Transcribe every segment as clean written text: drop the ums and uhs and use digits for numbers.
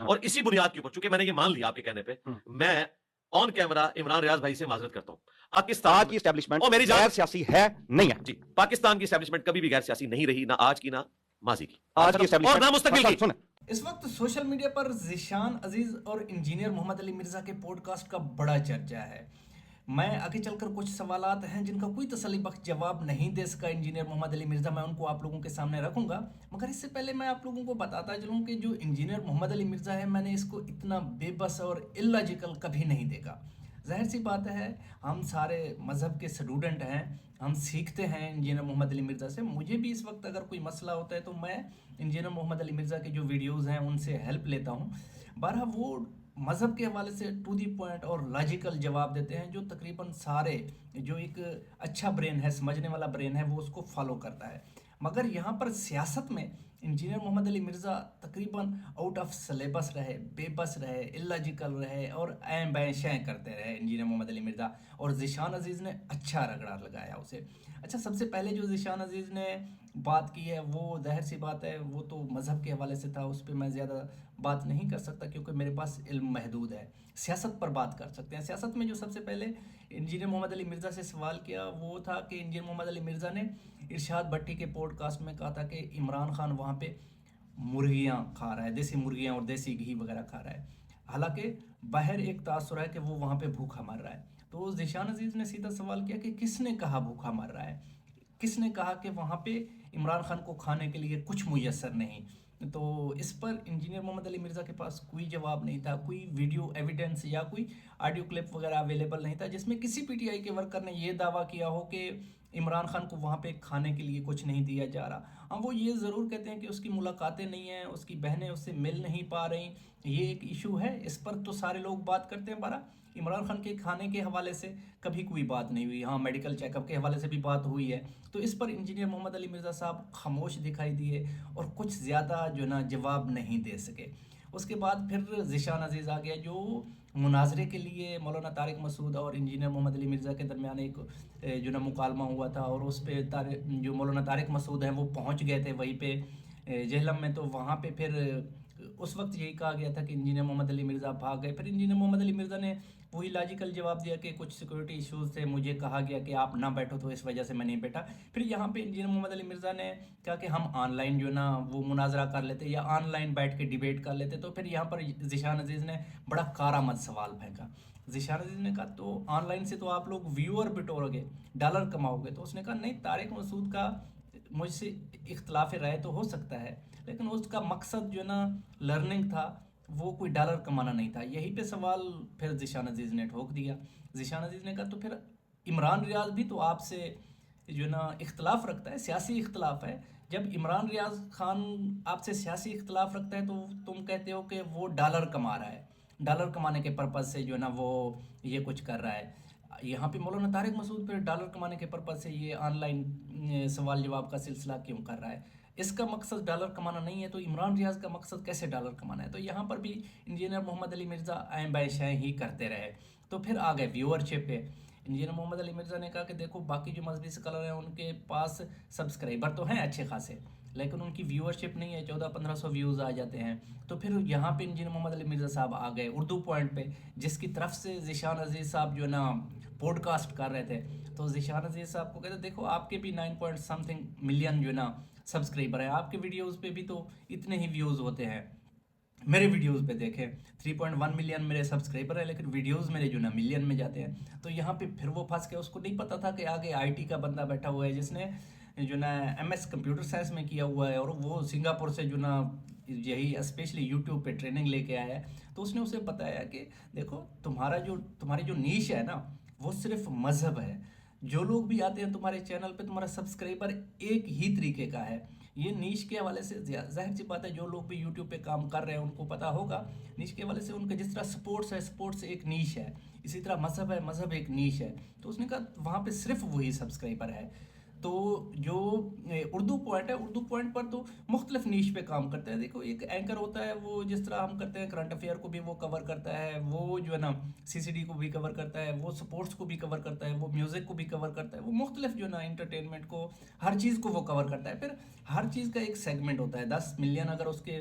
اور اسی بنیاد کے اوپر چونکہ میں نے یہ مان لیا آپ کے کہنے پہ میں آن کیمرہ عمران ریاض بھائی سے معذرت کرتا ہوں. پاکستان کی اسٹیبلشمنٹ اور میری غیر سیاسی ہے نہیں ہے جی. پاکستان کی اسٹیبلشمنٹ کبھی بھی غیر سیاسی نہیں رہی, نہ آج کی نہ ماضی کی, آج کی اسٹیبلشمنٹ اور نہ مستقبل کی. اس وقت سوشل میڈیا پر ذیشان عزیز اور انجینئر محمد علی مرزا کے پوڈ کاسٹ کا بڑا چرچا ہے. میں آگے چل کر کچھ سوالات ہیں جن کا کوئی تسلی بخش جواب نہیں دے سکا انجینئر محمد علی مرزا, میں ان کو آپ لوگوں کے سامنے رکھوں گا. مگر اس سے پہلے میں آپ لوگوں کو بتاتا چلوں کہ جو انجینئر محمد علی مرزا ہے, میں نے اس کو اتنا بے بس اور اللاجیکل کبھی نہیں دیکھا. ظاہر سی بات ہے, ہم سارے مذہب کے اسٹوڈنٹ ہیں, ہم سیکھتے ہیں انجینئر محمد علی مرزا سے. مجھے بھی اس وقت اگر کوئی مسئلہ ہوتا ہے تو میں انجینئر محمد علی مرزا کے جو ویڈیوز ہیں ان سے ہیلپ لیتا ہوں. بارہ وہ مذہب کے حوالے سے ٹو دی پوائنٹ اور لاجیکل جواب دیتے ہیں جو تقریباً سارے جو ایک اچھا برین ہے, سمجھنے والا برین ہے, وہ اس کو فالو کرتا ہے. مگر یہاں پر سیاست میں انجینئر محمد علی مرزا تقریباً آؤٹ آف سلیبس رہے, بے بس رہے, اللاجیکل رہے اور این بین شیں کرتے رہے انجینئر محمد علی مرزا. اور ذیشان عزیز نے اچھا رگڑا لگایا اسے. اچھا, سب سے پہلے جو ذیشان عزیز نے بات کی ہے وہ ظاہر سی بات ہے وہ تو مذہب کے حوالے سے تھا, اس پہ میں زیادہ بات نہیں کر سکتا کیونکہ میرے پاس علم محدود ہے. سیاست پر بات کر سکتے ہیں. سیاست میں جو سب سے پہلے انجینئر محمد علی مرزا سے سوال کیا وہ تھا کہ انجینئر محمد علی مرزا نے ارشاد بھٹی کے پوڈ کاسٹ میں کہا تھا کہ عمران خان وہاں پہ مرغیاں کھا رہا ہے, دیسی مرغیاں اور دیسی گھی وغیرہ کھا رہا ہے, حالانکہ باہر ایک تاثر ہے کہ وہ وہاں پہ بھوکا مر رہا ہے. تو ذیشان عزیز نے سیدھا سوال کیا کہ کس نے کہا بھوکا مر رہا ہے, کس نے کہا کہ وہاں پہ عمران خان کو کھانے کے لیے کچھ میسر نہیں. تو اس پر انجینئر محمد علی مرزا کے پاس کوئی جواب نہیں تھا, کوئی ویڈیو ایویڈنس یا کوئی آڈیو کلپ وغیرہ اویلیبل نہیں تھا جس میں کسی پی ٹی آئی کے ورکر نے یہ دعویٰ کیا ہو کہ عمران خان کو وہاں پہ کھانے کے لیے کچھ نہیں دیا جا رہا. ہاں, وہ یہ ضرور کہتے ہیں کہ اس کی ملاقاتیں نہیں ہیں, اس کی بہنیں اس سے مل نہیں پا رہی, یہ ایک ایشو ہے, اس پر تو سارے لوگ بات کرتے ہیں. بارہ عمران خان کے کھانے کے حوالے سے کبھی کوئی بات نہیں ہوئی. ہاں, میڈیکل چیک اپ کے حوالے سے بھی بات ہوئی ہے. تو اس پر انجینئر محمد علی مرزا صاحب خاموش دکھائی دیے اور کچھ زیادہ جو نا جواب نہیں دے سکے. اس کے بعد پھر ذیشان عزیز آ گیا جو مناظرے کے لیے مولانا طارق مسعود اور انجینئر محمد علی مرزا کے درمیان ایک جو نا مکالمہ ہوا تھا, اور اس پہ جو مولانا طارق مسعود ہیں وہ پہنچ گئے تھے وہیں پہ جہلم میں. تو وہاں پہ پھر اس وقت یہی کہا گیا تھا کہ انجینئر محمد علی مرزا بھاگ گئے. پھر انجینئر محمد علی مرزا نے وہی لاجیکل جواب دیا کہ کچھ سیکورٹی ایشوز تھے, مجھے کہا گیا کہ آپ نہ بیٹھو تو اس وجہ سے میں نہیں بیٹھا. پھر یہاں پہ انجینئر محمد علی مرزا نے کہا کہ ہم آن لائن جو نا وہ مناظرہ کر لیتے یا آن لائن بیٹھ کے ڈیبیٹ کر لیتے. تو پھر یہاں پر ذیشان عزیز نے بڑا کارآمد سوال پھینکا. ذیشان عزیز نے کہا تو آن لائن سے تو آپ لوگ ویور بٹورو گے, ڈالر کماؤ گے. تو اس نے کہا نہیں, طارق مسعود کا مجھ سے اختلاف رائے تو ہو سکتا ہے لیکن اس کا مقصد جو نا لرننگ تھا, وہ کوئی ڈالر کمانا نہیں تھا. یہی پہ سوال پھر ذیشان عزیز نے ٹھوک دیا. ذیشان عزیز نے کہا تو پھر عمران ریاض بھی تو آپ سے جو نا اختلاف رکھتا ہے, سیاسی اختلاف ہے. جب عمران ریاض خان آپ سے سیاسی اختلاف رکھتا ہے تو تم کہتے ہو کہ وہ ڈالر کما رہا ہے, ڈالر کمانے کے پرپز سے جو نا وہ یہ کچھ کر رہا ہے. یہاں پہ مولانا طارق مسعود پہ ڈالر کمانے کے پرپز سے یہ آن لائن سوال جواب کا سلسلہ کیوں کر رہا ہے؟ اس کا مقصد ڈالر کمانا نہیں ہے تو عمران ریاض کا مقصد کیسے ڈالر کمانا ہے؟ تو یہاں پر بھی انجینئر محمد علی مرزا عین بائیں شیں ہی کرتے رہے. تو پھر آ گئے ویورشپ پہ. انجینئر محمد علی مرزا نے کہا کہ دیکھو باقی جو مذہبی اسکالر ہیں ان کے پاس سبسکرائبر تو ہیں اچھے خاصے, لیکن ان کی ویورشپ نہیں ہے, 1400-1500 ویوز آ جاتے ہیں. تو پھر یہاں پہ انجینئر محمد علی مرزا صاحب آ گئے اردو پوائنٹ پہ, جس کی طرف سے ذیشان عزیز صاحب جو نا پوڈ کاسٹ کر رہے تھے. تو ذیشان عزیز صاحب کو کہتے دیکھو آپ کے بھی 9 پوائنٹ سمتھنگ ملین جو نا سبسکرائبر ہیں, آپ کے ویڈیوز پہ بھی تو اتنے ہی ویوز ہوتے ہیں. میرے ویڈیوز پہ دیکھیں 3.1 ملین میرے سبسکرائبر ہیں لیکن ویڈیوز میرے جو نا ملین میں جاتے ہیں. تو یہاں پہ پھر وہ پھنس کے, اس کو نہیں پتا تھا کہ آگے آئی ٹی کا بندہ بیٹھا ہوا ہے جس نے جو نا ایم ایس کمپیوٹر سائنس میں کیا ہوا ہے, اور وہ سنگاپور سے جو نا یہی اسپیشلی یوٹیوب پہ ٹریننگ لے کے آیا ہے. تو اس نے اسے بتایا کہ دیکھو تمہاری جو نیش ہے نا وہ صرف مذہب ہے. جو لوگ بھی آتے ہیں تمہارے چینل پہ تمہارا سبسکرائبر ایک ہی طریقے کا ہے. یہ نیش کے حوالے سے ظاہر سی بات ہے, جو لوگ بھی یوٹیوب پہ کام کر رہے ہیں ان کو پتا ہوگا نیش کے حوالے سے ان کا جس طرح سپورٹس ہے, سپورٹس ایک نیش ہے, اسی طرح مذہب ہے, مذہب ایک نیش ہے. تو اس نے کہا وہاں پہ صرف وہی سبسکرائبر ہے. تو جو اردو پوائنٹ ہے, اردو پوائنٹ پر تو مختلف نیش پہ کام کرتا ہے. دیکھو ایک اینکر ہوتا ہے وہ جس طرح ہم کرتے ہیں کرنٹ افیئر کو بھی وہ کور کرتا ہے, وہ جو ہے نا سی سی ڈی کو بھی کور کرتا ہے, وہ سپورٹس کو بھی کور کرتا ہے, وہ میوزک کو بھی کور کرتا ہے, وہ مختلف جو ہے نا انٹرٹینمنٹ کو, ہر چیز کو وہ کور کرتا ہے. پھر ہر چیز کا ایک سیگمنٹ ہوتا ہے. 10 ملین اگر اس کے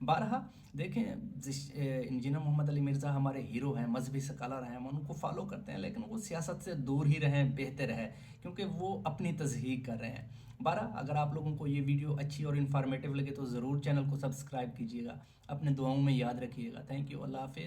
بارہا دیکھیں انجینئر محمد علی مرزا ہمارے ہیرو ہیں، مذہبی سکالر ہیں، ہم ان کو فالو کرتے ہیں، لیکن وہ سیاست سے دور ہی رہیں بہتر ہے، کیونکہ وہ اپنی تضحیق کر رہے ہیں۔ بارہا اگر آپ لوگوں کو یہ ویڈیو اچھی اور انفارمیٹیو لگے تو ضرور چینل کو سبسکرائب کیجیے گا، اپنے دعاؤں میں یاد رکھیے گا۔ تھینک یو، اللہ حافظ۔